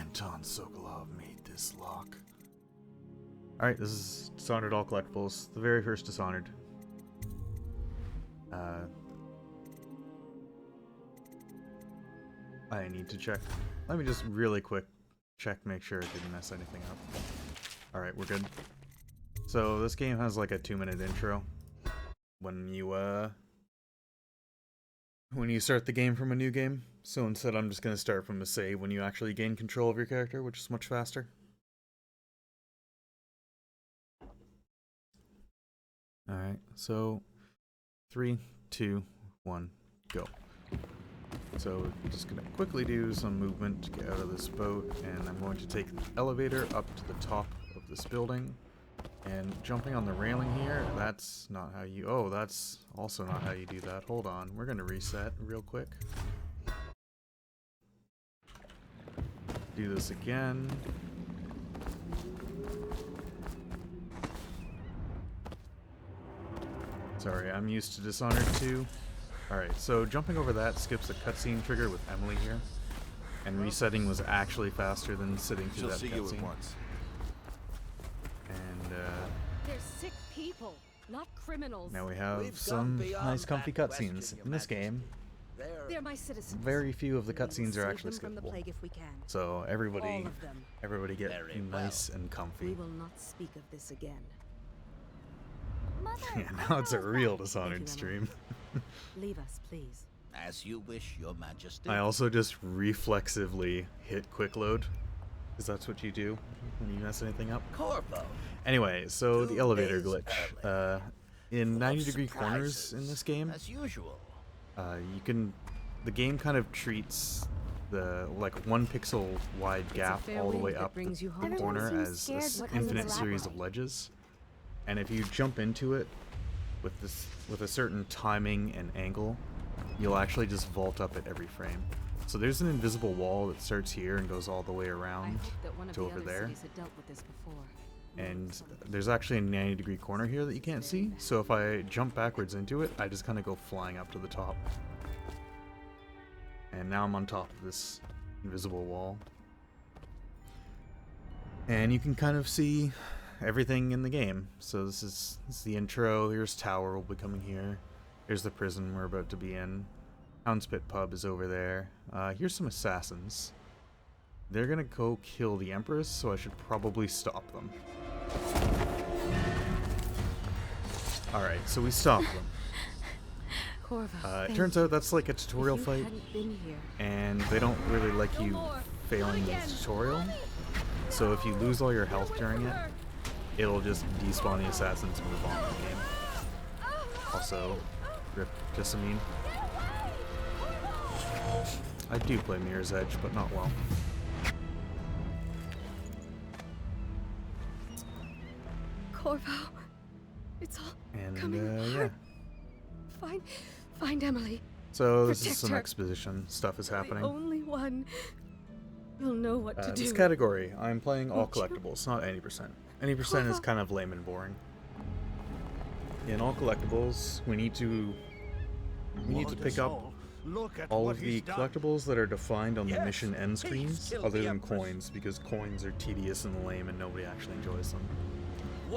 Anton Sokolov made this lock. Alright, this is Dishonored All Collectibles, the very first Dishonored. I need to check. Let me just really quick check, make sure it didn't mess anything up. Alright, we're good. So this game has like a 2-minute intro. When you start the game from a new game. So instead I'm just going to start from a save when you actually gain control of your character, which is much faster. Alright, so 3, 2, 1, go. So just gonna quickly do some movement to get out of this boat, and I'm going to take the elevator up to the top of this building. And jumping on the railing here, that's not how you... Oh, that's also not how you do that. Hold on, we're gonna reset real quick. Do this again. Sorry, I'm used to Dishonored 2. Alright, so jumping over that skips a cutscene trigger with Emily here. And resetting was actually faster than sitting through that cutscene. And, They're sick people, not criminals. now we have some nice comfy cutscenes in this game. They're my citizens. Very few of the cutscenes are actually Save them from the skippable. plague if we can. So everybody All of them. get Very nice and We comfy. will not speak of this again. Yeah, now it's a real Dishonored stream. Leave us, please. As you wish, Your Majesty. I also just reflexively hit quick load, because that's what you do when you mess anything up. Corvo. Anyway, so the 2 elevator days glitch. In 90-degree corners in this game, As usual. the game kind of treats the 1 pixel wide gap fair all the wind way that up brings the you home. corner Everyone as seems an scared. What infinite does it series of elaborate? ledges. And if you jump into it with a certain timing and angle, you'll actually just vault up at every frame. So there's an invisible wall that starts here and goes all the way I around hope that one of to the over other there. cities had dealt with this before. And there's actually a 90-degree corner here that you can't see, so if I jump backwards into it, I just kind of go flying up to the top. And now I'm on top of this invisible wall. And you can kind of see everything in the game. So this is the intro. Here's Tower will be coming here. Here's the prison we're about to be in. Houndspit Pub is over there. Here's some assassins. They're gonna go kill the Empress, so I should probably stop them. Alright, so we stopped them. Corvo, It turns out that's like a tutorial if you fight, hadn't been here, and they don't really like you failing the tutorial. So if you lose all your health during it, it'll just despawn the assassins and move on in the game. Also, DrTChops. I do play Mirror's Edge, but not well. Corvo, it's all And coming yeah. apart. Find Emily. So this is Protect some her. exposition stuff is The happening. only one will know what to do. This category, I'm playing all Won't you? collectibles, not 80%. 80% is kind of lame and boring. In all collectibles, we need to pick up all of the collectibles that are defined on the mission end screens, other than coins, because coins are tedious and lame and nobody actually enjoys them.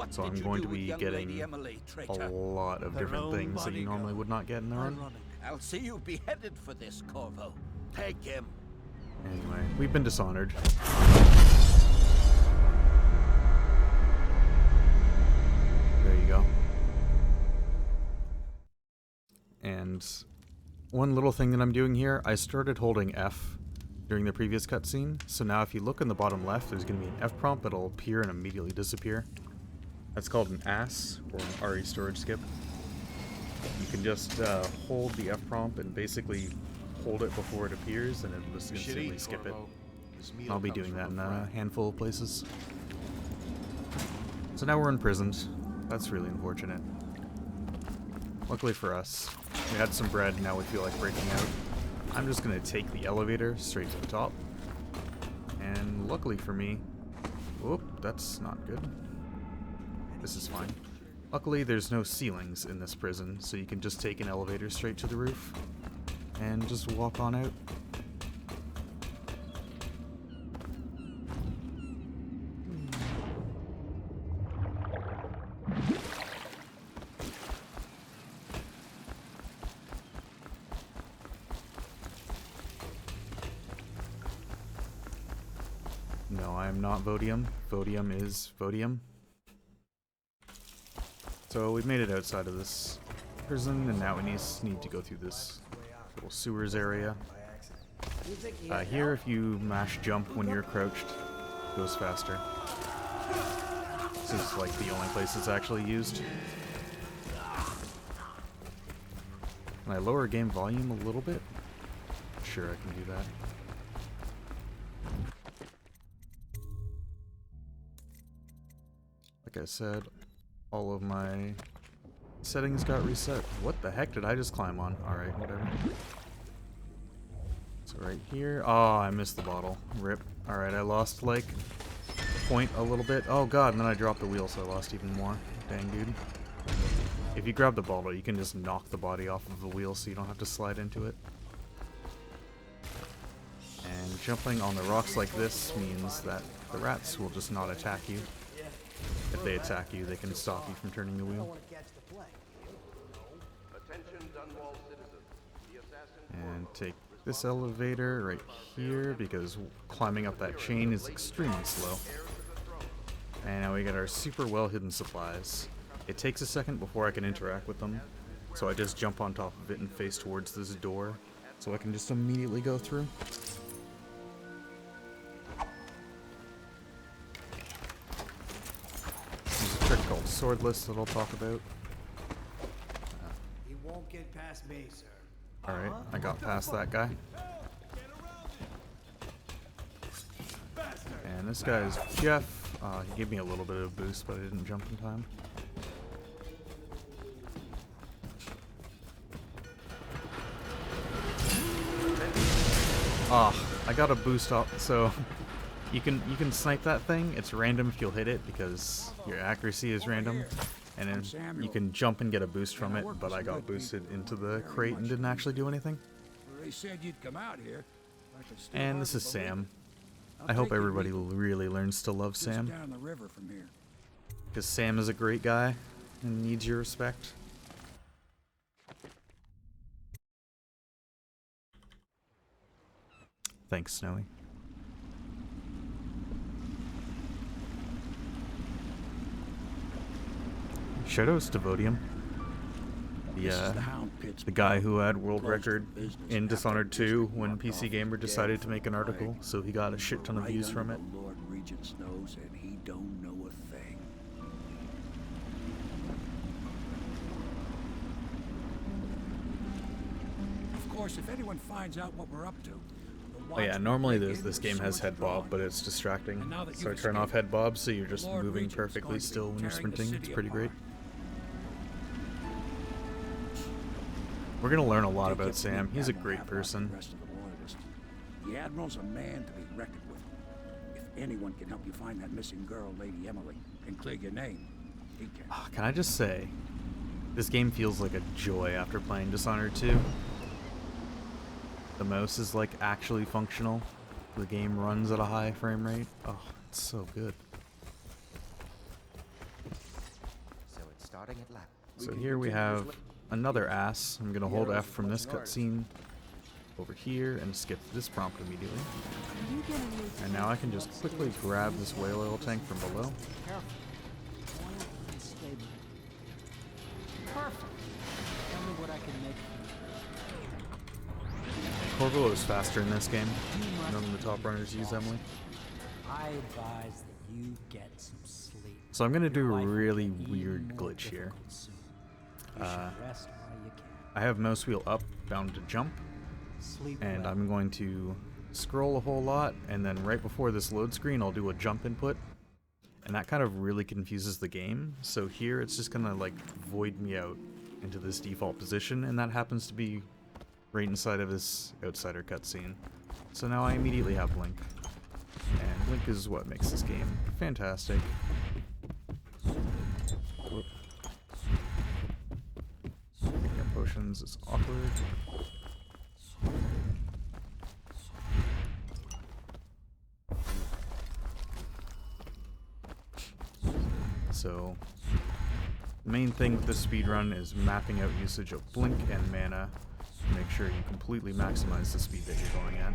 So I'm going to be getting a lot of different things that you normally would not get in the run. I'll see you beheaded for this, Corvo. Take him. Anyway, we've been Dishonored. There you go. And one little thing that I'm doing here, I started holding F during the previous cutscene, so now if you look in the bottom left, there's going to be an F prompt that'll appear and immediately disappear. That's called an AS, or an RE storage skip. You can just hold the F prompt and basically hold it before it appears, and it'll just instantly skip it. I'll be doing that in a handful of places. So now we're imprisoned. That's really unfortunate. Luckily for us, we had some bread, now we feel like breaking out. I'm just gonna take the elevator straight to the top. And luckily for me... Whoop, that's not good. This is fine. Luckily there's no ceilings in this prison, so you can just take an elevator straight to the roof. And just walk on out. No, I am not Vodium. Vodium is Vodium. So we've made it outside of this prison, and now we need to go through this little sewers area. Here, if you mash jump when you're crouched, it goes faster. This is like the only place it's actually used. Can I lower game volume a little bit? Sure, I can do that. Like I said, all of my settings got reset. What the heck did I just climb on? Alright, whatever. So right here... Oh, I missed the bottle. Rip. Alright, I lost, like, point a little bit. Oh god, and then I dropped the wheel, so I lost even more. Dang, dude. If you grab the bottle, you can just knock the body off of the wheel so you don't have to slide into it. And jumping on the rocks like this means that the rats will just not attack you. If they attack you, they can stop you from turning the wheel. And take this elevator right here, because climbing up that chain is extremely slow. And now we get our super well hidden supplies. It takes a second before I can interact with them, so I just jump on top of it and face towards this door, so I can just immediately go through. There's a trick called Swordless that I'll talk about. He won't get past me, sir. Alright, I got past that guy. And this guy is Jeff. He gave me a little bit of a boost, but I didn't jump in time. I got a boost up, so you can snipe that thing. It's random if you'll hit it because your accuracy is random, and then you can jump and get a boost from it. But I got boosted into the crate and didn't actually do anything. They said you'd come out here. And this is Sam. I hope everybody really learns to love Sam, Down the river from here. because Sam is a great guy and needs your respect. Thanks, Snowy. Shoutouts to Vodium. The guy who had world record in Dishonored 2 when PC Gamer decided to make an article, so he got a shit ton of views from it. Lord Regent's nose, and he don't know a thing. Of course, if anyone finds out what we're up to. Oh yeah, normally this game has head bob, but it's distracting. So I turn off head bob so you're just moving perfectly still when you're sprinting. It's pretty great. We're gonna learn a lot about Sam. He's a great person. The Admiral's a man to be reckoned with. If anyone can help you find that missing girl, Lady Emily, and clear your name, he can. Can I just say, this game feels like a joy after playing Dishonored 2. The mouse is like actually functional. The game runs at a high frame rate. Oh, it's so good. So it's starting at lap. So here we have another ass. I'm gonna hold F from this cutscene over here and skip this prompt immediately. And now I can just quickly grab this whale oil tank from below. Perfect. Tell me what I can make. Corvo is faster in this game. None of the top runners use Emily. I advise that you get some sleep. So I'm gonna do a really weird glitch here. You should rest while you can. I have mouse wheel up, bound to jump, Sleep and well. I'm going to scroll a whole lot, and then right before this load screen I'll do a jump input, and that kind of really confuses the game. So here it's just gonna like void me out into this default position, and that happens to be right inside of this outsider cutscene. So now I immediately have Blink, and Blink is what makes this game fantastic. Whoop. Picking up potions is awkward. So, the main thing with this speedrun is mapping out usage of Blink and mana to make sure you completely maximize the speed that you're going at.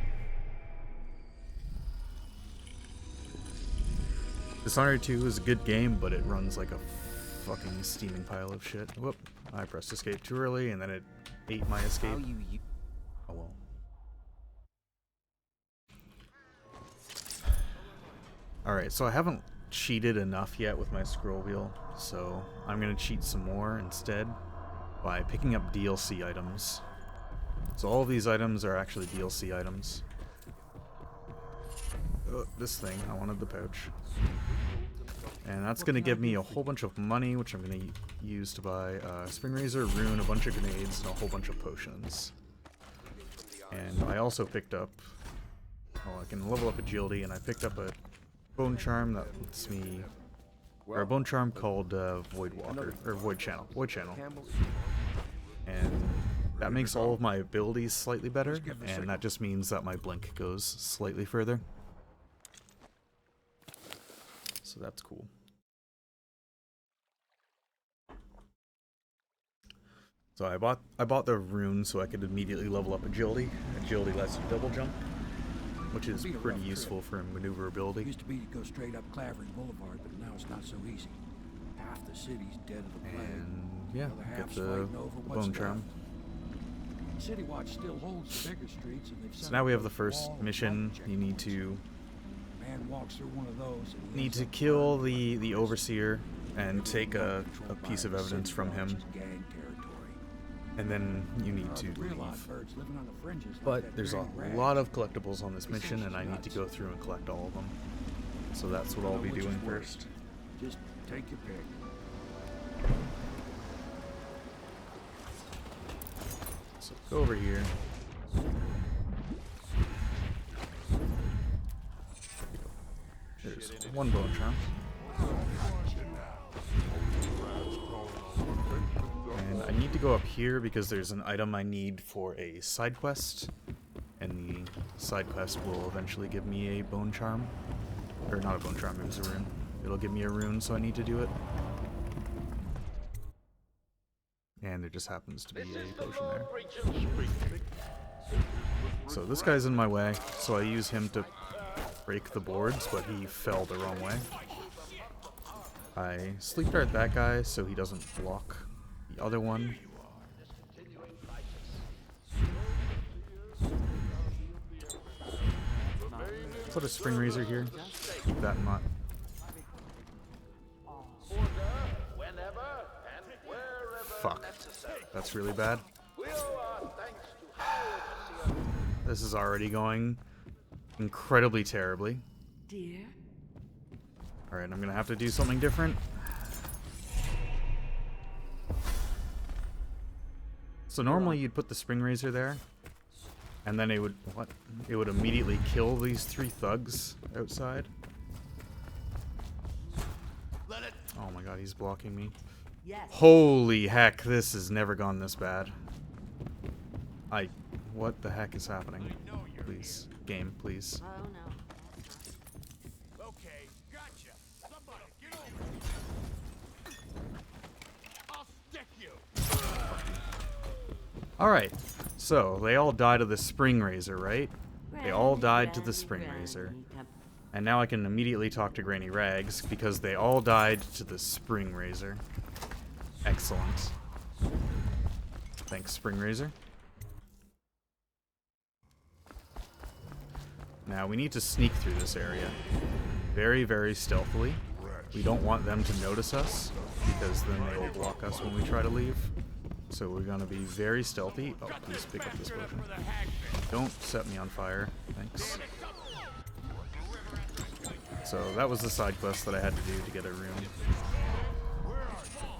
Dishonored 2 is a good game, but it runs like a fucking steaming pile of shit. Whoop. I pressed escape too early, and then it ate my escape. How you Oh well. Alright, so I haven't cheated enough yet with my scroll wheel, so I'm gonna cheat some more instead by picking up DLC items. So all of these items are actually DLC items. This thing, I wanted the pouch. And that's gonna give me a whole bunch of money, which I'm gonna use to buy a spring razor, rune, a bunch of grenades, and a whole bunch of potions. And I also picked up, well, I can level up agility, and I picked up a bone charm that lets me, or a bone charm called Void Walker, or Void Channel, and that makes all of my abilities slightly better, and that just means that my blink goes slightly further. So that's cool. So I bought the rune so I could immediately level up agility. Agility lets you double jump, which is pretty useful for maneuverability. Used to be to go straight up Clavering Boulevard, but now it's not so easy. Half the city's dead of the plague. And yeah, other get half's the fighting over what's bone charm. left. City Watch still holds the bigger streets, and they've So set now we up have the a first wall of mission. light You need to Man walks through one of those and he ends up kill burned. the overseer and take a piece of evidence from him, Gang territory. and then you need to The real leave. odd birds living on the fringes like But that there's a Granny Rag. lot of collectibles on this mission, and I need to go through and collect all of them. So that's what I'll be Which is doing worse. first. Just take your pick. So go over here. There's one bone charm. And I need to go up here because there's an item I need for a side quest. And the side quest will eventually give me a bone charm. Or not a bone charm, it was a rune. It'll give me a rune, so I need to do it. And there just happens to be a potion there. So this guy's in my way, so I use him to break the boards, but he fell the wrong way. I sleep dart that guy so he doesn't block the other one. Put a spring razor here. Keep that in mind. Fuck. That's really bad. This is already going incredibly terribly. Dear? Alright, I'm gonna have to do something different. So normally you'd put the spring razor there, and then it would it would immediately kill these 3 thugs outside. Oh my god, he's blocking me. Yes. Holy heck, this has never gone this bad. What the heck is happening? Please, game, please. Oh no. Okay, gotcha. Somebody get over here. I'll stick you. Alright, so they all died of the spring razor, right? They all died to the spring razor. And now I can immediately talk to Granny Rags because they all died to the spring razor. Excellent. Thanks, spring razor. Now we need to sneak through this area. Very, very stealthily. We don't want them to notice us because then they will block us when we try to leave. So we're gonna be very stealthy. Oh, please pick up this potion. Don't set me on fire. Thanks. So that was the side quest that I had to do to get a rune.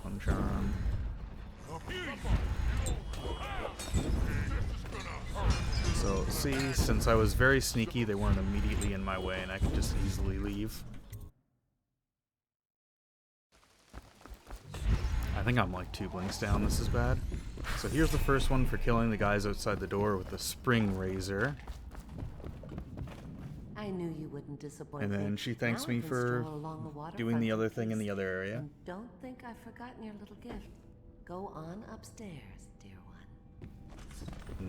One charm. So see, since I was very sneaky, they weren't immediately in my way and I could just easily leave. I think I'm like 2 blinks down, this is bad. So here's the first one for killing the guys outside the door with the spring razor. I knew you wouldn't disappoint And then me. she thanks Now we me can for stroll along the waterfront doing the in other thing in peace. the other area. And don't think I've forgotten your little gift. Go on upstairs, dear one.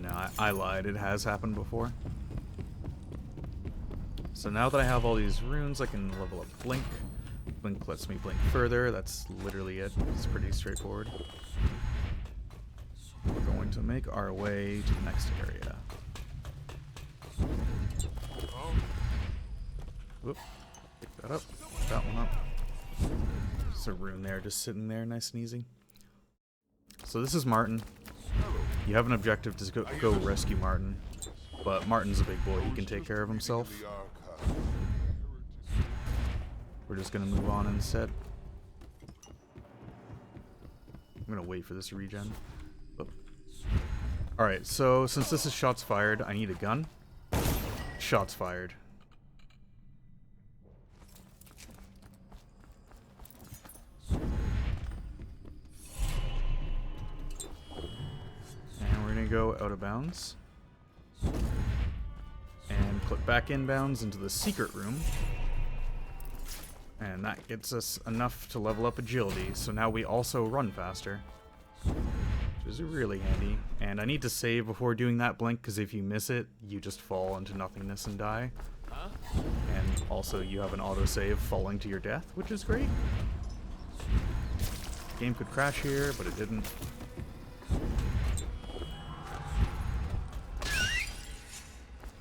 No, I lied. It has happened before. So now that I have all these runes, I can level up Blink. Blink lets me blink further. That's literally it. It's pretty straightforward. We're going to make our way to the next area. Whoop. Pick that up. That one up. There's a rune there just sitting there nice and easy. So this is Martin. You have an objective to go rescue Martin. But Martin's a big boy. He can take care of himself. We're just going to move on instead. I'm going to wait for this regen. Alright, so since this is shots fired, I need a gun. Shots fired. And we're going to go out of bounds. And click back inbounds into the secret room. And that gets us enough to level up agility, so now we also run faster. Which is really handy. And I need to save before doing that blink, because if you miss it, you just fall into nothingness and die. And also you have an autosave falling to your death, which is great. Game could crash here, but it didn't.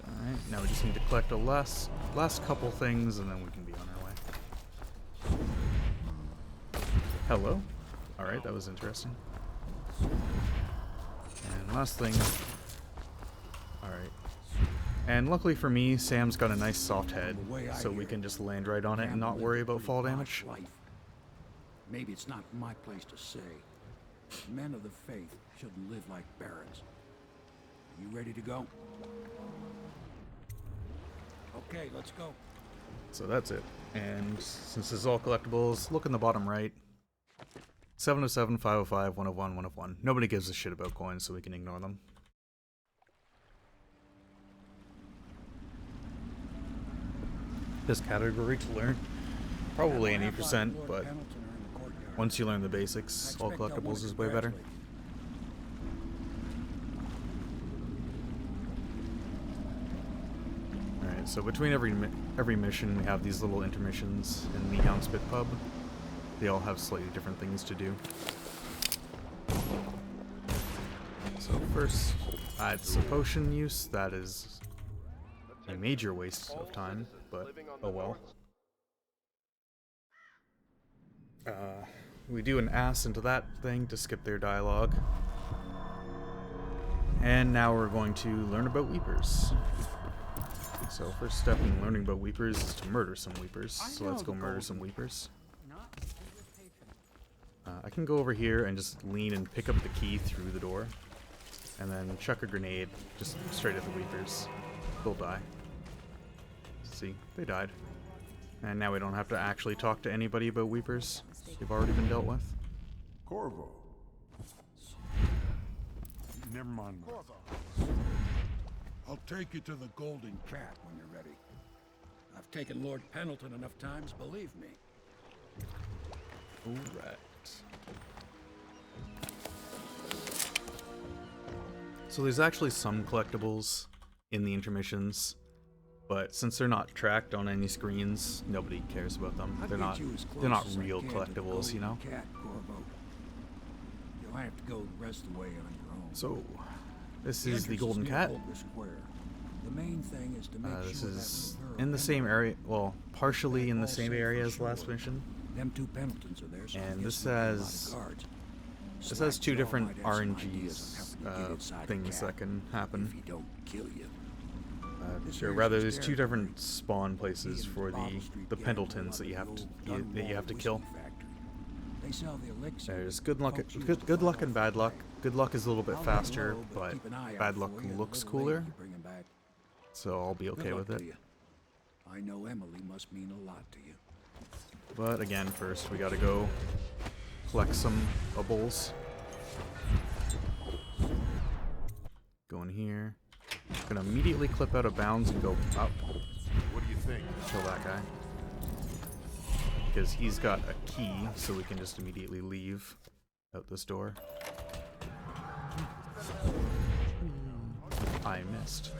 Alright, now we just need to collect a last couple things, and then we can be on our way. Hello. Alright, that was interesting. And last thing. Alright. And luckily for me, Sam's got a nice soft head, so we can just land right on it and not worry about fall damage. Maybe it's not my place to say. Men of the faith shouldn't live like barons. Are you ready to go? Okay, let's go. So that's it. And since this is all collectibles, look in the bottom right. 707, 505, 101, 101. Nobody gives a shit about coins, so we can ignore them. This category to learn. Probably any percent, but once you learn the basics, all collectibles is way better. Alright, so between every mission, we have these little intermissions in the Hound Spit Pub. They all have slightly different things to do. So first, it's a potion use. That is a major waste of time, but oh well. We do an ass into that thing to skip their dialogue. And now we're going to learn about Weepers. So first step in learning about Weepers is to murder some Weepers. So let's go murder some Weepers. I can go over here and just lean and pick up the key through the door. And then chuck a grenade just straight at the Weepers. They'll die. See, they died. And now we don't have to actually talk to anybody about Weepers. They've already been dealt with. Corvo. Never mind. I'll take you to the Golden Cat when you're ready. I've taken Lord Pendleton enough times, believe me. Alright. So there's actually some collectibles in the intermissions, but since they're not tracked on any screens, nobody cares about them. They're not real collectibles, you know? Cat, Corvo. You'll have to go the rest of the way on your own. So this is the Golden Cat. The main thing is to make This sure is that in the same area, well, partially in the same area as the last mission. Them two Pendletons are there, so And this has two different RNGs things that can happen. If he don't kill you. Or rather, there's two different spawn places for the Pendletons that you have to kill. They sell the elixir. There's good luck and bad luck. Good luck is a little bit faster, but bad luck looks cooler. So I'll be okay with it. I know Emily must mean a lot to you. But again, first we gotta go collect some bubbles. Go in here. Gonna immediately clip out of bounds and go up. What do you think? Kill that guy. Because he's got a key, so we can just immediately leave out this door. I missed.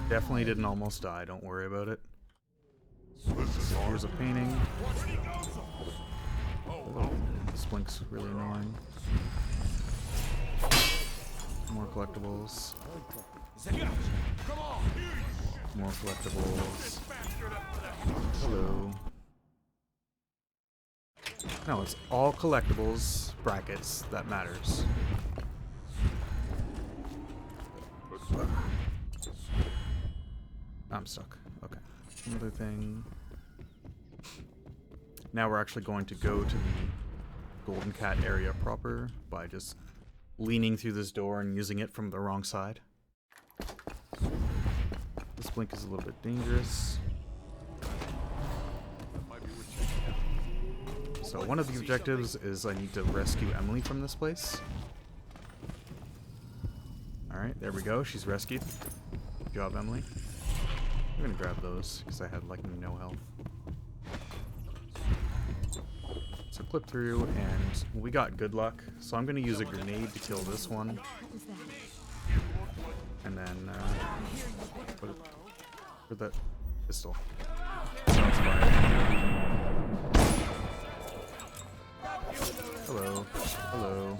Definitely didn't almost die, don't worry about it. So here's a painting. Oh, this blink's really annoying. More collectibles. More collectibles. Hello. No, it's all collectibles brackets that matters. I'm stuck. Okay. Another thing. Now we're actually going to go to the Golden Cat area proper by just leaning through this door and using it from the wrong side. This blink is a little bit dangerous. So one of the objectives is I need to rescue Emily from this place. Alright, there we go. She's rescued. Good job, Emily. I'm gonna grab those because I had like no health. So clip through, and we got good luck. So I'm gonna use a grenade to kill this one. And then put that pistol. Sounds fire. Hello. Hello.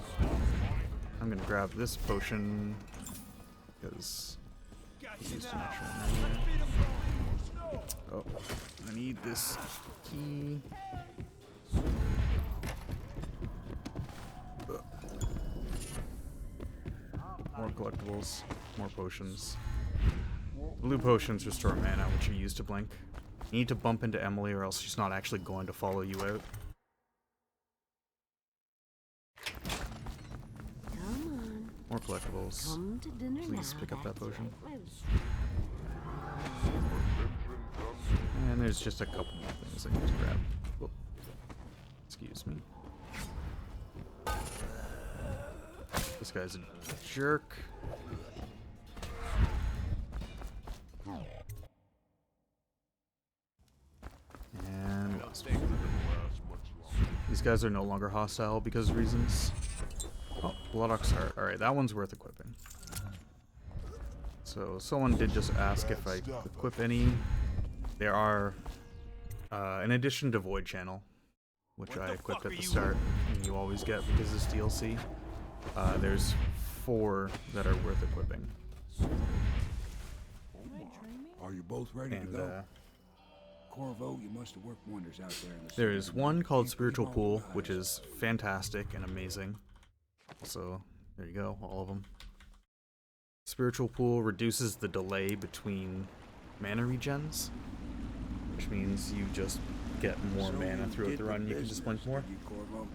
I'm gonna grab this potion because oh, I need this key. More collectibles, more potions. Blue potions restore mana, which you use to blink. You need to bump into Emily or else she's not actually going to follow you out. More collectibles. Come to dinner Please now. pick up that potion. Move. And there's just a couple more things I need to grab. Whoop. Excuse me. This guy's a jerk. And these guys are no longer hostile because of reasons. Oh, Bloodrock's Heart. Alright, that one's worth equipping. So, someone did just ask if I equip any. There are, in addition to Void Channel, which I equipped at the start, and you always get because it's DLC, there's 4 that are worth equipping. Are you both ready And, to go? Corvo, you must have worked wonders out there in the there's storm. one called Keep Spiritual your Pool, eyes which open. is fantastic and amazing. So, there you go, all of them. Spiritual Pool reduces the delay between mana regens, which means you just get more So mana you throughout did the run, you can business, just blink more. did you, Corvo?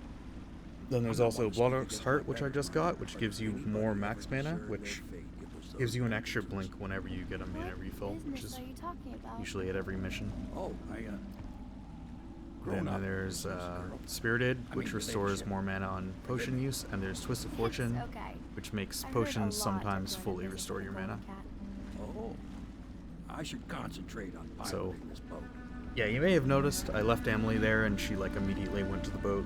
Then there's I'm not also one to speak Bloodrock's against Heart, my which I betters, just got, which but gives you anybody more who max ever mana, deserved which their fate, it was those gives you an extra bastards. blink whenever you get a mana refill, which is Business are you talking about? usually at every mission. Oh, I Then grown up there's with this girl. Spirited, I which mean, restores relationship. more mana on potion use, and there's Twisted Fortune, It's okay. which makes I heard a potions lot sometimes of fully good restore your Golden mana. Cat. Oh, I should concentrate on So- piloting this boat. Yeah, you may have noticed I left Emily there and she like immediately went to the boat.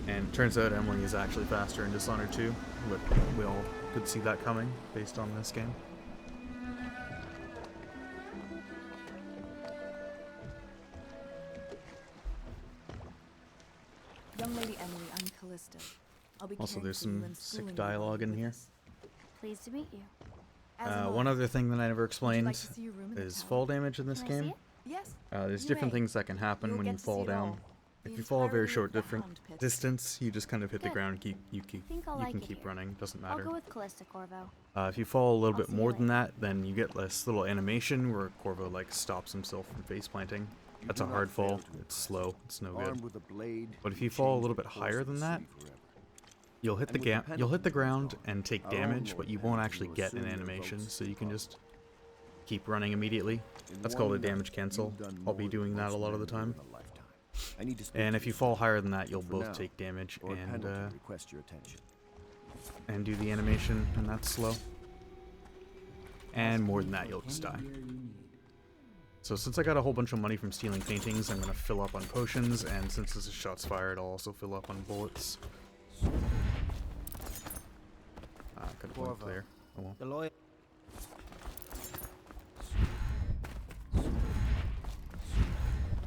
And it turns out Emily is actually faster in Dishonored 2, but we all could see that coming based on this game. Young Lady Emily, I'm Callista. I'll be Also, caring there's for you some and sick schooling you dialogue in with here. us. Pleased to meet you. As am One I. other thing that I never Would you explained like to see your room in the is tower? fall damage in this Can I see game. it? Yes. There's you different may. things that can happen You'll when get you to fall see it down. all. If The you fall a very entirety short of the different Hound Pit. distance, you just kind of hit the Good. ground. Think I'll You like can it keep here. running. Doesn't I'll matter. go with Callista Corvo. If you fall a little I'll bit see you more than later. that, then you get this little animation where Corvo like stops himself from face planting. That's a do not hard fail fall. to It's slow. It's no good. Armed with a blade, But if we you fall a change little the bit course higher of the than that, city forever. you'll hit And with the you'll hit penalty the goes ground on, and take our own damage, Lord but you won't Hampton actually will get an assume your animation, votes so you can above. just keep running immediately. In That's one called a night, damage cancel. you've done I'll be more than doing that a most lot of the men do time. in a lifetime. I need to speak And to if you sir. fall higher than that, you'll For both now, take damage Lord Pendleton requests your attention. and do the animation, and that's slow. And more than that, you'll just die. So since I got a whole bunch of money from stealing paintings, I'm gonna fill up on potions, and since this is shots fired, I'll also fill up on bullets. Could have went clear. Oh well. The lawyer.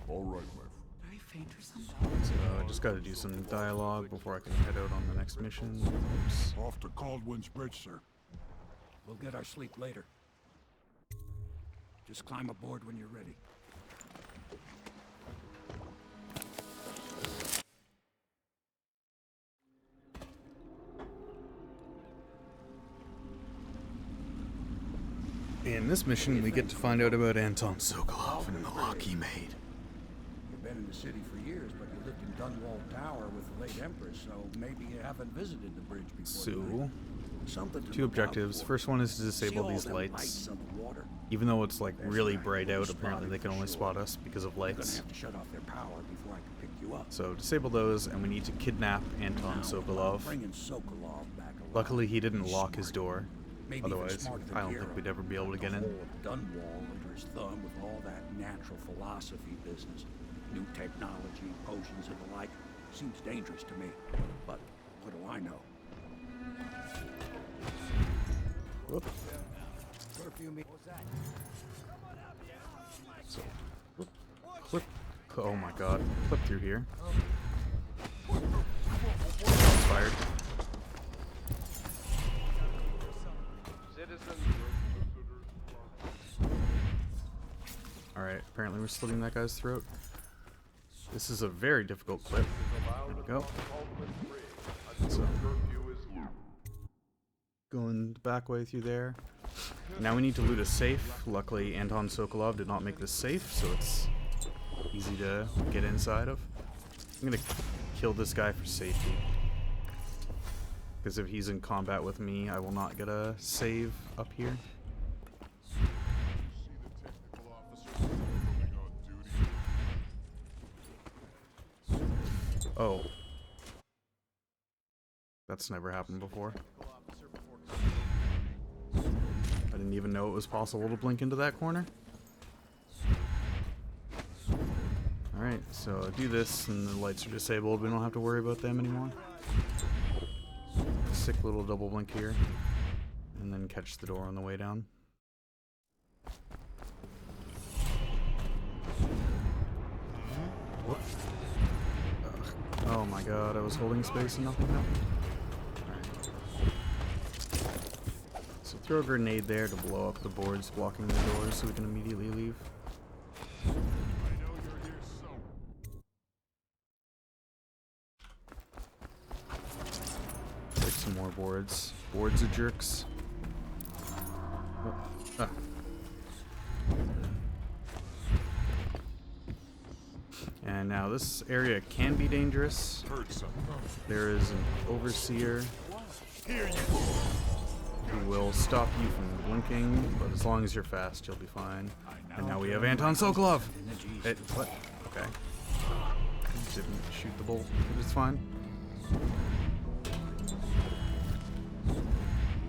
All right, my Very faint or something. So I just got to do some dialogue before I can head out on the next mission. Oops. Off to Caldwin's Bridge, sir. We'll get our sleep later. Just climb aboard when you're ready. In this mission, we get to find out about Anton Sokolov and the lock he made. You've been in the city for years, but you lived in Dunwall Tower with the late Empress, so maybe you haven't visited the bridge before. So, Something to two look out objectives. for. First one is to See disable all these them lights. on the water. Even though it's like really right, bright we'll out, spot apparently it they can for only sure. spot us because of You're gonna lights. have to shut off their power before I can pick you up. So disable those, and we need to kidnap Anton Now, Sokolov. bringing Sokolov back alive. Luckily, he didn't He's lock his smart. door. Maybe even Otherwise, smarter than I don't Hero. think we'd ever be able to get in. The whole of Dunwall under his thumb with all that natural philosophy business, new technology, potions and the like, seems dangerous to me. But what do I know? Whoop. Curfew me. So, whoop, clip. Oh my god. Clip through here. Fired. Alright, apparently we're slitting that guy's throat. This is a very difficult clip. There we go. So, going the back way through there. Now we need to loot a safe. Luckily, Anton Sokolov did not make this safe, so it's easy to get inside of. I'm gonna kill this guy for safety. Because if he's in combat with me, I will not get a save up here. Oh. That's never happened before. I didn't even know it was possible to blink into that corner. Alright, so do this and the lights are disabled. We don't have to worry about them anymore. Sick little double blink here. And then catch the door on the way down. Whoop. Ugh. Oh my god, I was holding space and nothing happened. Alright. So throw a grenade there to blow up the boards blocking the doors so we can immediately leave. Take some more boards. Boards are jerks. Oh. Ah. And now this area can be dangerous. There is an overseer who will stop you from blinking, but as long as you're fast, you'll be fine. And now we have Anton Sokolov! What? Okay. Didn't shoot the bolt. It's fine.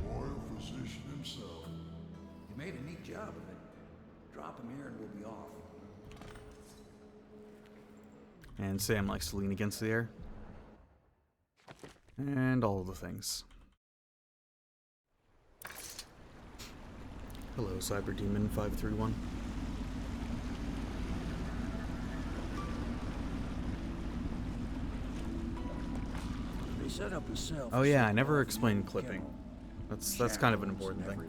royal physician himself. You made a neat job of it. Drop him here and we'll be off. And Sam likes to lean against the air. And all of the things. Hello, Cyber Demon 531. They set up a cell. Oh yeah, I never explained clipping. That's kind of an important thing.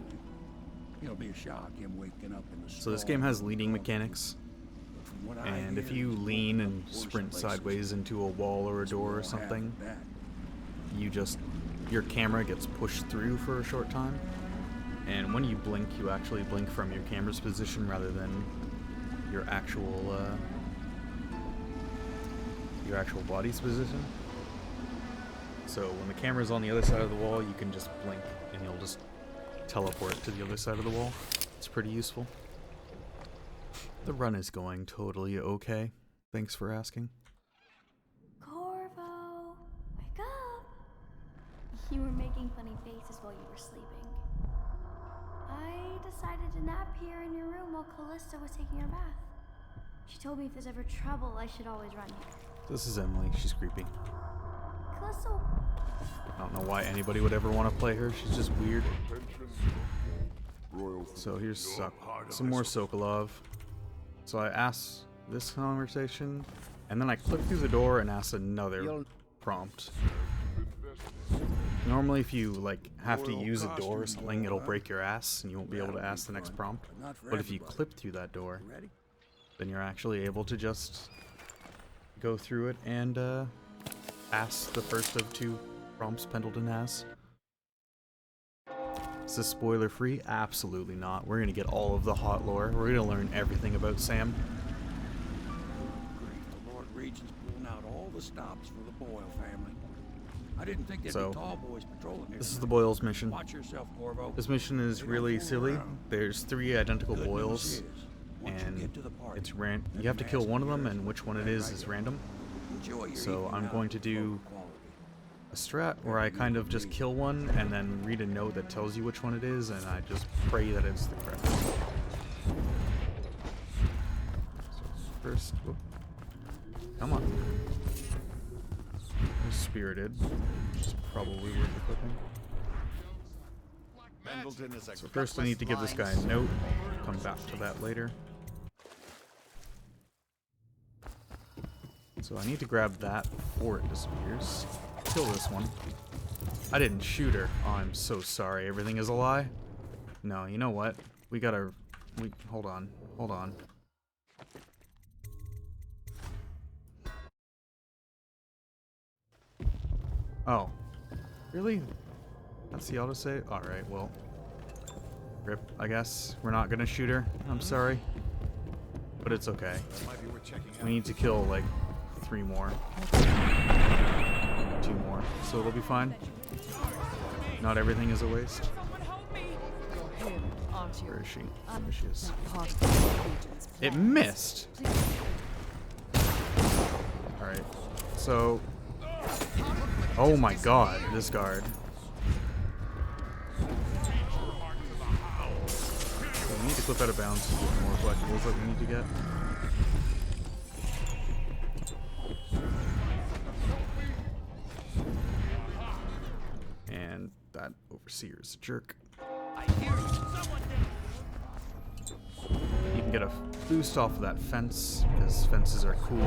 It'll be a shock him waking up in the So this game has leaning mechanics. And if you lean and sprint sideways into a wall or a door or something, your camera gets pushed through for a short time. And when you blink, you actually blink from your camera's position rather than your actual body's position. So when the camera's on the other side of the wall, you can just blink and you'll just teleport to the other side of the wall. It's pretty useful. The run is going totally okay. Thanks for asking. Corvo, wake up! You were making funny faces while you were sleeping. I decided to nap here in your room while Callista was taking her bath. She told me if there's ever trouble, I should always run here. This is Emily. She's creepy. Callista, I don't know why anybody would ever want to play her. She's just weird. Royal So here's some more Sokolov. So I asked this conversation, and then I click through the door and ask another prompt. Normally if you like have to use a door or something, it'll break your ass and you won't be able to ask the next prompt. But if you clip through that door, then you're actually able to just go through it and ask the first of 2 prompts Pendleton has. Is this spoiler free? Absolutely not. We're gonna get all of the hot lore. We're gonna learn everything about Sam. The Lord Regent's pulling out all the stops for the Boyle family. I didn't think there'd So, be tall boys patrolling here. this is the Boyles mission. Watch yourself, Corvo. This mission is really silly. There's 3 identical Good news Boyles, is, once you and get to the party, it's you have to kill one of them, and which one it is random. enjoy your So evening I'm out going to with do low quality. a strat where I kind of just kill one and then read a note that tells you which one it is, and I just pray that it's the correct one. So first, whoop. Come on. Spirited, which is probably worth equipping. Pendleton is a So first I need to give this guy a note. Come back to that later. So I need to grab that before it disappears. Kill this one. I didn't shoot her. Oh, I'm so sorry. Everything is a lie? No, you know what? We gotta... hold on. Hold on. Oh. Really? That's the autosave? Alright, well. Rip, I guess. We're not gonna shoot her. I'm sorry. But it's okay. That might be worth checking out. We need to kill, like, 3 more. 2 more. So it'll be fine. Not everything is a waste. Him, aren't you? Where is she? There she is. Part of the Legion's It plans. missed! Alright. So... Oh my god, this guard. So we need to clip out of bounds to get more collectibles that we need to get. And that overseer is a jerk. You can get a boost off of that fence, because fences are cool.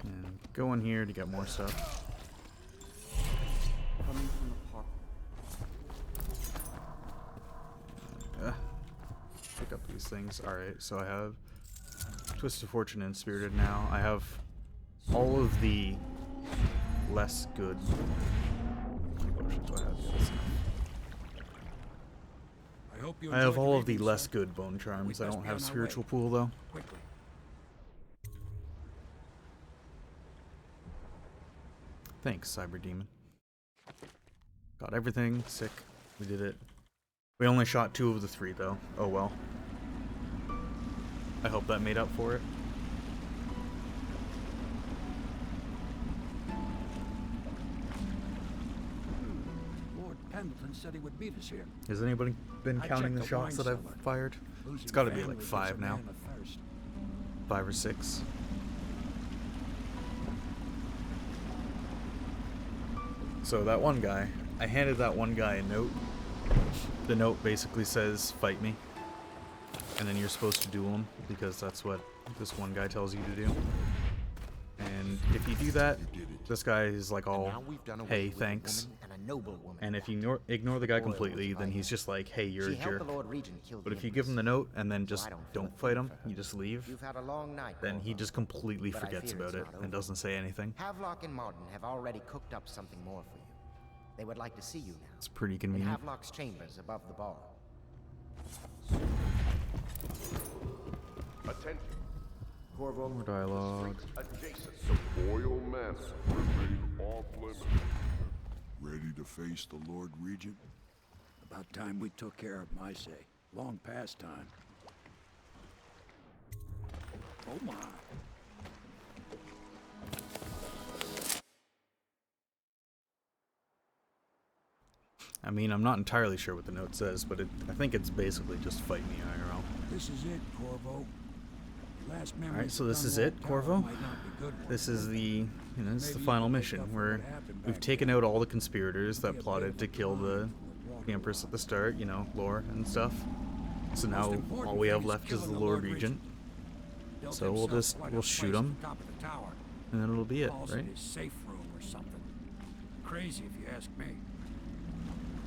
And go in here to get more stuff. Coming from the park. Pick up these things. Alright, so I have Twist of Fortune and Spirited now. I have all of the less good. How many potions do I have? Yeah, that's enough. I hope you I have enjoyed all your of the evening, less sir. good bone charms. We I best don't be have on our spiritual way. pool though. Quickly. Thanks, Cyber Demon. Got everything. Sick. We did it. We only shot 2 of the 3 though. Oh well. I hope that made up for it. Lord Pendleton said he would meet us here. Has anybody been I counting checked the the shots wine that I've cellar. fired? Losing It's gotta be family like gives 5 a now. man a thirst. 5 or 6. So that one guy, I handed that one guy a note. The note basically says, fight me. And then you're supposed to duel him, because that's what this one guy tells you to do. And if you do that, this guy is like all, Now we've done away hey, with a thanks. woman and a noble woman. And if you ignore the guy Boyle was completely, then he's violent. just like, hey, you're a She helped jerk. the Lord Regent kill But the if you give him the Empress. note and then So just I don't don't feel fight him, for her. you just leave, You've had a long night, then he Corvo. just completely But I forgets fear about it's it not and over. doesn't say anything. Havelock and Martin have already cooked up something more for you. They would like to see you now. It's pretty In convenient. Havelock's chambers above the bar. Attention. Corvo, More dialogue. Adjacent to Boyle Manor. Remain off limits. Ready to face the Lord Regent? About time we took care of my say. Long past time. Oh my. I mean, I'm not entirely sure what the note says, but I think it's basically just fight me IRL. This is it, Corvo. Last memory Alright, so this of is Dunwall it, Tower Corvo? might not be good for This you. is the, this is the Maybe final you can make mission up for where what happened we've back taken then. out all the conspirators Be that a plotted to bit kill of a the crime for the Empress at the start, you know, lore and stuff. So Most now important all we thing have is left is the killing Lord Regent. Built So himself quite a we'll shoot place at him, the top of the tower. and then it'll be it, Calls right? it his safe room or something. Crazy if you ask me.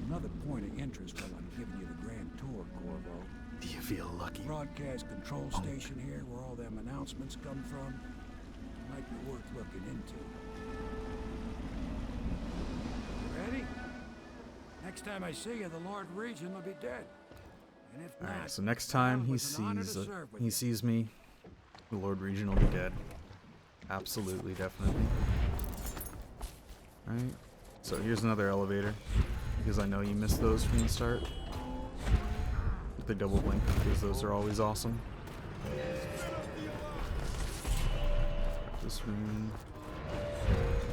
Another point of interest while I'm giving you the grand tour, Corvo. Do you feel lucky? Broadcast control station here, where all them announcements come from, might be worth looking into. Ready? Next time I see you, the Lord Regent will be dead. And if All not, right. So next time it he was an honor to sees serve with he you. sees me, the Lord Regent will be dead. Absolutely, definitely. All right. So here's another elevator, because I know you missed those from the start. With the double blink, because those are always awesome. This room.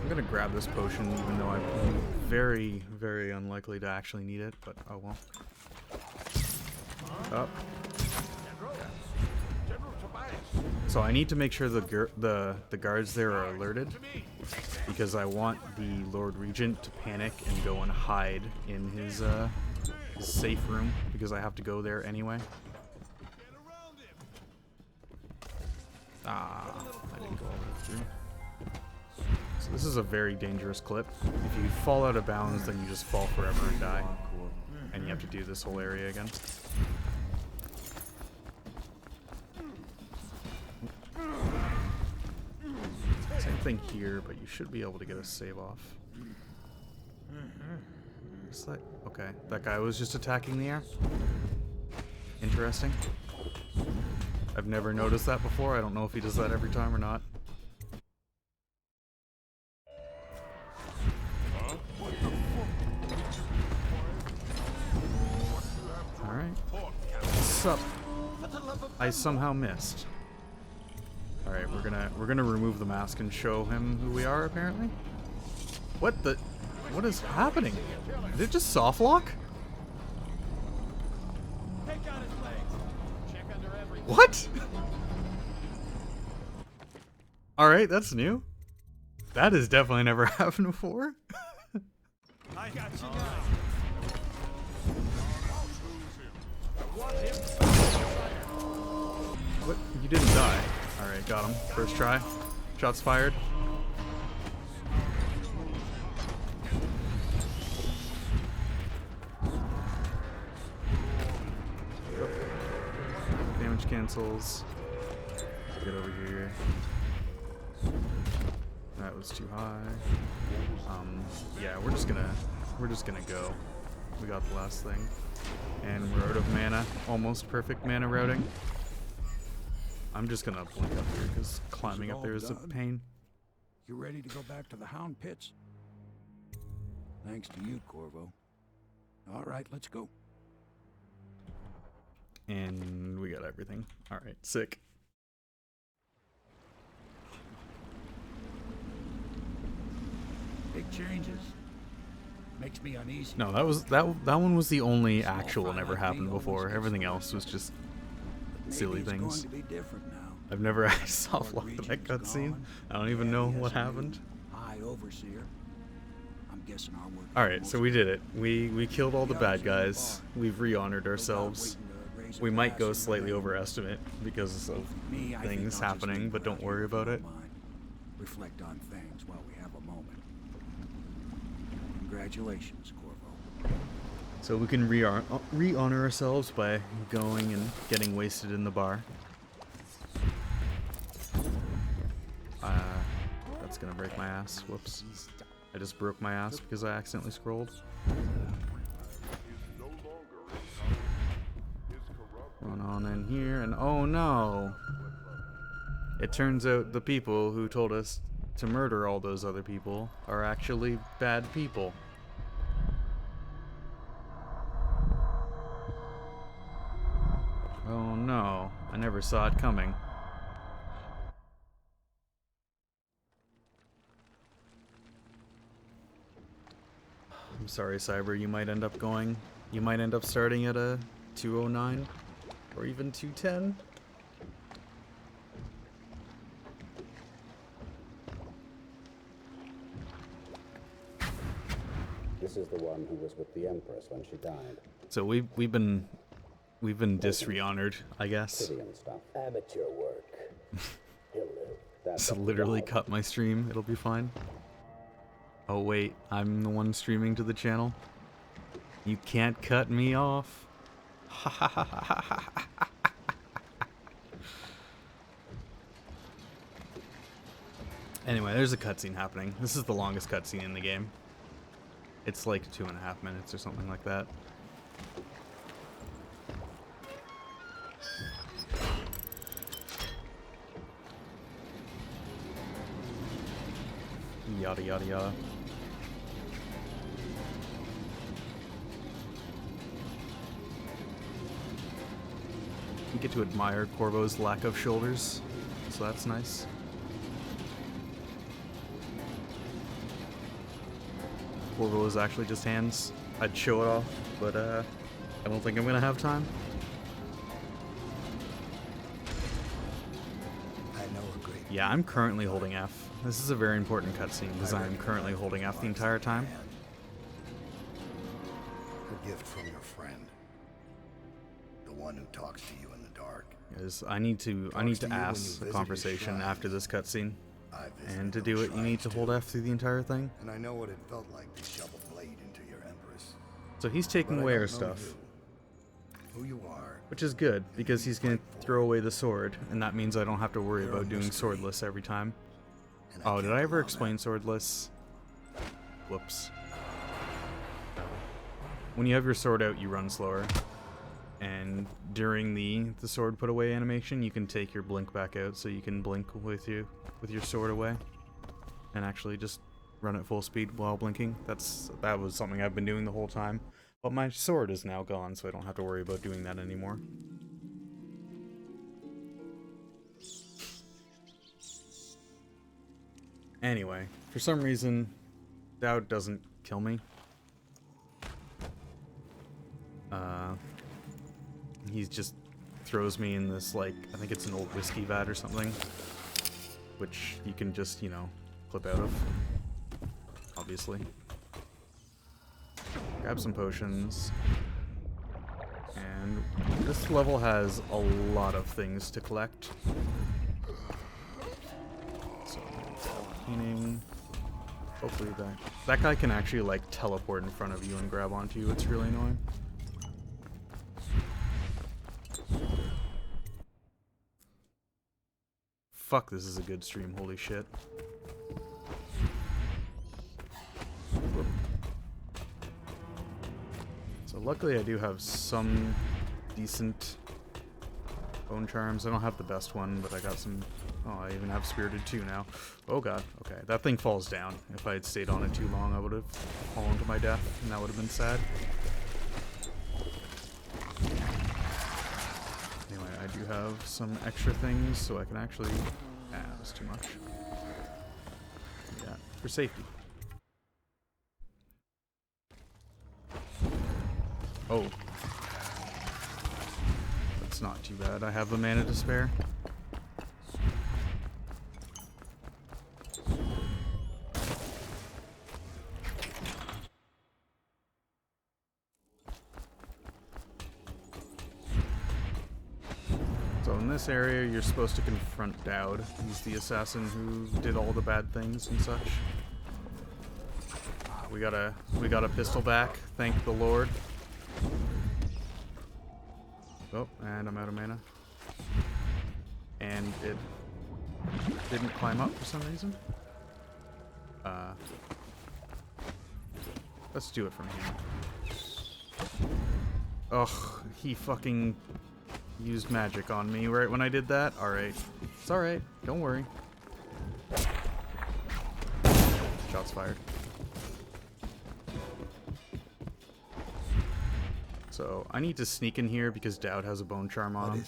I'm gonna grab this potion, even though I'm very, very unlikely to actually need it. But oh well. Up. So I need to make sure the guards there are alerted, because I want the Lord Regent to panic and go and hide in his safe room, because I have to go there anyway. Ah, I didn't go all the way through. So this is a very dangerous clip. If you fall out of bounds, then you just fall forever and die, and you have to do this whole area again. Same thing here, but you should be able to get a save off. Is that okay? That guy was just attacking the air. Interesting. I've never noticed that before. I don't know if he does that every time or not. Alright. What's up? I somehow missed. Alright, we're gonna remove the mask and show him who we are, apparently. What is happening? Did it just soft lock? What? Alright, that's new. That has definitely never happened before. I got you now. What? You didn't die. Alright, got him. First try. Shots fired. Damage cancels. Get over here. That was too high. Yeah, we're just gonna go. We got the last thing. And we're out of mana. Almost perfect mana routing. I'm just gonna blink up here because climbing up there is a pain. You ready to go back to the Hound Pits? Thanks to you, Corvo. All right, let's go. And we got everything. Alright, sick. Big changes. Makes me uneasy. No, that one was the only actual never happened before. Everything else was just silly things. Going to be different now. I've never actually soft locked that cutscene. I don't even know what happened. High Overseer. I'm guessing our work. Alright, so we did it. We killed all the bad guys. We've re-honored ourselves. We might go slightly overestimate because of things happening, but don't worry about it. Reflect on things while we have a moment. Congratulations, Corvo. So we can re-honor ourselves by going and getting wasted in the bar. That's gonna break my ass. Whoops. I just broke my ass because I accidentally scrolled. Going on in here, and oh no! It turns out the people who told us to murder all those other people are actually bad people. Oh no, I never saw it coming. I'm sorry, Cyber, you might end up starting at a 209 or even 210. This is the one who was with the Empress when she died. So we've been dishonored, I guess. Pity and stuff. Amateur work. He'll live. That's So literally cut my stream, it'll be fine. Oh wait, I'm the one streaming to the channel. You can't cut me off. Anyway, there's a cutscene happening. This is the longest cutscene in the game. It's like 2.5 minutes or something like that. Yada yada yada. You get to admire Corvo's lack of shoulders, so that's nice. Corvo is actually just hands. I'd show it off, but I don't think I'm gonna have time. I know a great. Yeah, I'm currently holding F. This is a very important cutscene because I am currently holding F the entire time. A gift from your friend, the one who talks to you in the dark. Is I need to ask the conversation after this cutscene, and to do it, you need to hold F through the entire thing. And I know what it felt like to shove a blade into your Empress. So he's taking away our stuff, who you are, which is good because he's gonna throw away the sword, and that means I don't have to worry about doing swordless every time. Oh, did I ever explain swordless? Whoops. When you have your sword out, you run slower. And during the sword put away animation, you can take your blink back out, so you can blink with your sword away, and actually just run at full speed while blinking. That was something I've been doing the whole time, but my sword is now gone, so I don't have to worry about doing that anymore. Anyway, for some reason, Dowd doesn't kill me. He just throws me in this, like, I think it's an old whiskey vat or something, which you can just, you know, clip out of, obviously. Grab some potions. And this level has a lot of things to collect. So, painting. Hopefully that guy can actually, like, teleport in front of you and grab onto you. It's really annoying. Fuck, this is a good stream, holy shit. Whoop. So luckily I do have some decent bone charms. I don't have the best one, but I got some. Oh, I even have Spirited 2 now. Oh god, okay. That thing falls down. If I had stayed on it too long, I would have fallen to my death, and that would have been sad. Anyway, I do have some extra things, so I can actually... Ah, that was too much. Yeah, for safety. Oh. That's not too bad. I have a mana to spare. So in this area, you're supposed to confront Dowd. He's the assassin who did all the bad things and such. We got a pistol back, thank the Lord. Oh, and I'm out of mana. And it didn't climb up for some reason. Let's do it from here. Ugh, he fucking used magic on me right when I did that. Alright. It's alright. Don't worry. Shots fired. So, I need to sneak in here because Dowd has a bone charm on him.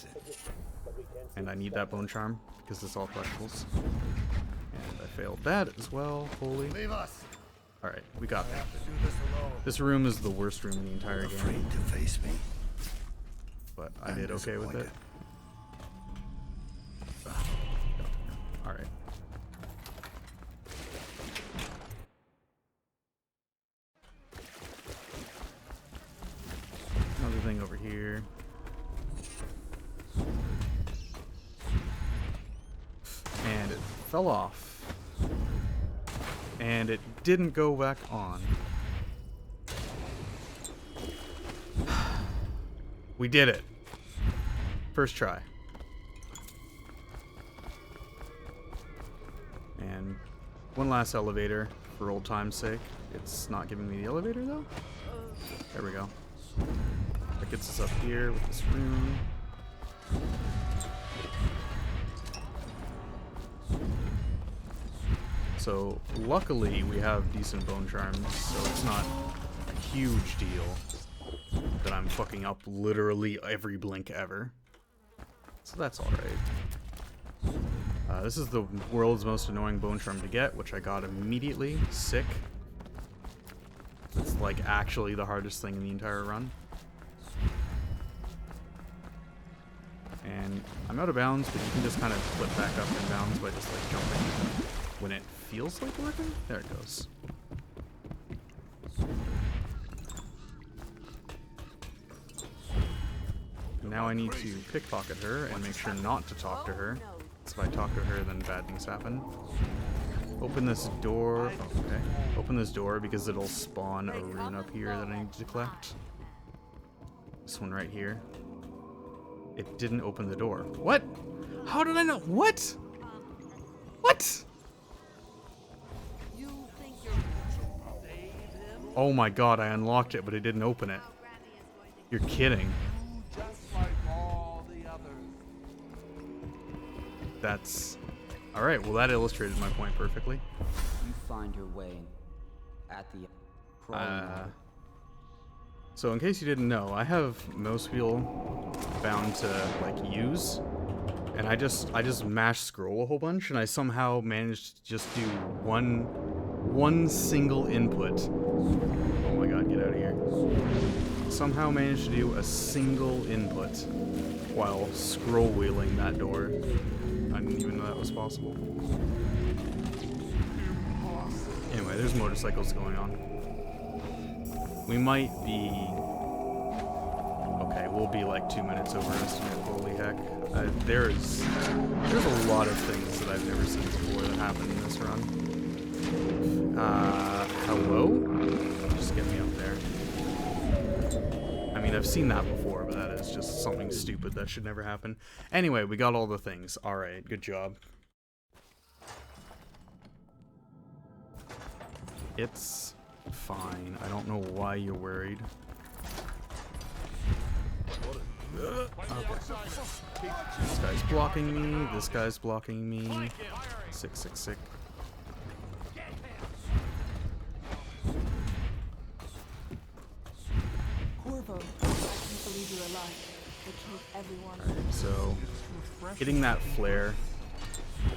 And I need that bone charm because it's all collectibles. And I failed that as well. Holy. Leave us. Alright, we got that. This room is the worst room in the entire game. Afraid to face me. But I did okay with it. Alright. fell off. And it didn't go back on. We did it. First try. And one last elevator for old time's sake. It's not giving me the elevator though. There we go. That gets us up here with this room. So luckily we have decent bone charms, so it's not a huge deal that I'm fucking up literally every blink ever. So that's alright. This is the world's most annoying bone charm to get, which I got immediately. Sick. It's like actually the hardest thing in the entire run. And I'm out of bounds, but you can just kind of flip back up in bounds by just like jumping when it feels like working. There it goes. Now I need to pickpocket her and make sure not to talk to her. So if I talk to her, then bad things happen. Open this door. Oh, okay. Open this door because it'll spawn a rune up here that I need to collect. This one right here. It didn't open the door. What? How did I know? What? What? Oh my god, I unlocked it, but it didn't open it. You're kidding. That's... Alright, well that illustrated my point perfectly. You find your way at the... So in case you didn't know, I have mouse wheel bound to like use, and I just mash scroll a whole bunch, and I somehow managed to just do one single input. Oh my god, get out of here. Somehow managed to do a single input while scroll wheeling that door. I didn't even know that was possible. Anyway, there's motorcycles going on. We might be... Okay, we'll be like 2 minutes overestimated. Holy heck. There's a lot of things that I've never seen before that happen in this run. Hello? Just get me up there. I mean, I've seen that before, but that is just something stupid that should never happen. Anyway, we got all the things. Alright, good job. It's fine. I don't know why you're worried. Okay. This guy's blocking me. This guy's blocking me. Sick, sick, sick. Corvo, I can't believe you're alive. They killed everyone. Alright, so hitting that flare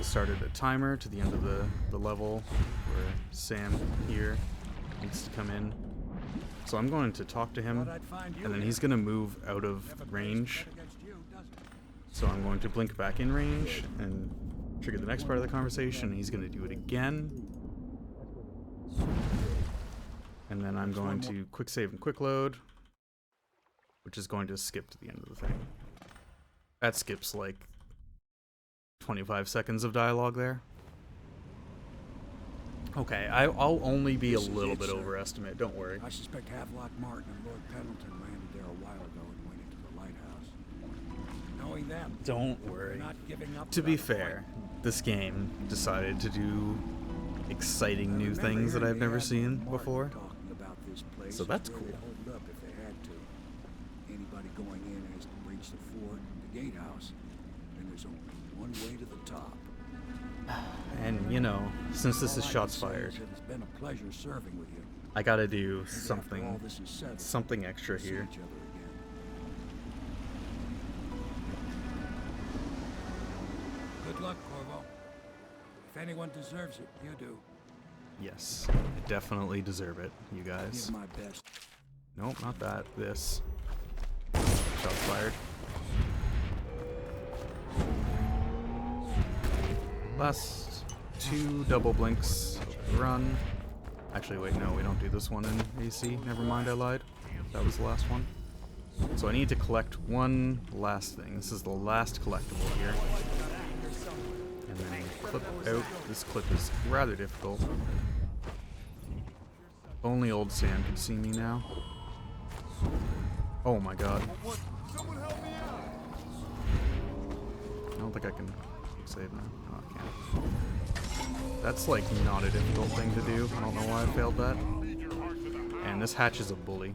started a timer to the end of the level where Sam here needs to come in. So I'm going to talk to him, and then he's going to move out of range. So I'm going to blink back in range and trigger the next part of the conversation. He's going to do it again. And then I'm going to quick save and quick load, which is going to skip to the end of the thing. That skips like 25 seconds of dialogue there. Okay, I'll only be a little bit overestimated, don't worry. I suspect Havelock Martin and Lord Pendleton landed there a while ago and went into the lighthouse. Knowing them, don't worry. Not giving up. To be fair, this game decided to do exciting new things that I've never seen before. So that's cool. Anybody going in has to breach the fort, the gatehouse, and there's only one way to the top. And you know, since this is shots fired, It's been a pleasure serving with you. I gotta do something extra here. Good luck, Corvo. If anyone deserves it, you do. Yes, I definitely deserve it, you guys. Give my best. Nope, not that. This. Shots fired. Last 2 double blinks of the run. Actually, wait, no, we don't do this one in AC. Never mind, I lied. That was the last one. So I need to collect one last thing. This is the last collectible here. And then clip out. This clip is rather difficult. Only old Sam can see me now. Oh my god. I don't think I can save now. No, I can't. That's like not a difficult thing to do. I don't know why I failed that. And this hatch is a bully.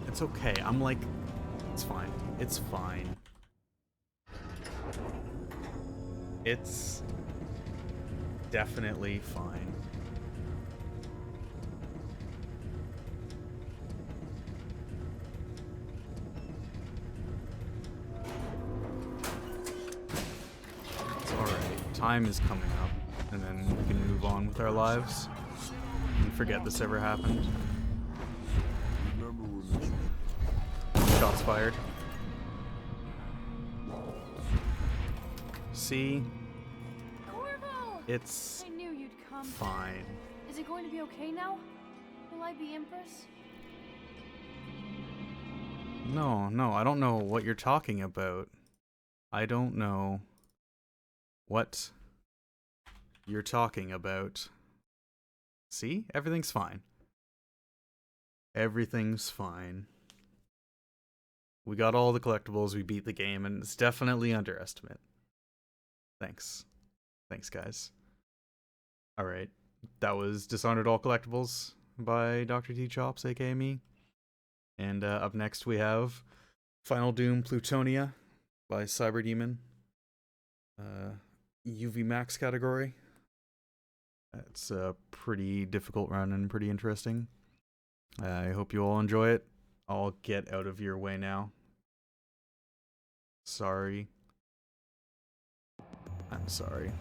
It's okay. I'm like, it's fine. It's fine. It's definitely fine. It's alright. Time is coming up, and then we can move on with our lives and forget this ever happened. Shots fired. See? Corvo! It's I knew you'd come. fine. Is it going to be okay now? Will I be Empress? No, I don't know what you're talking about. I don't know what you're talking about. See? Everything's fine. Everything's fine. We got all the collectibles, we beat the game, and it's definitely underestimate. Thanks. Thanks, guys. Alright. That was Dishonored All Collectibles by DrTChops, aka me. And up next we have Final Doom Plutonia by Cyberdemon. UV Max category. It's a pretty difficult run and pretty interesting. I hope you all enjoy it. I'll get out of your way now. Sorry. I'm sorry.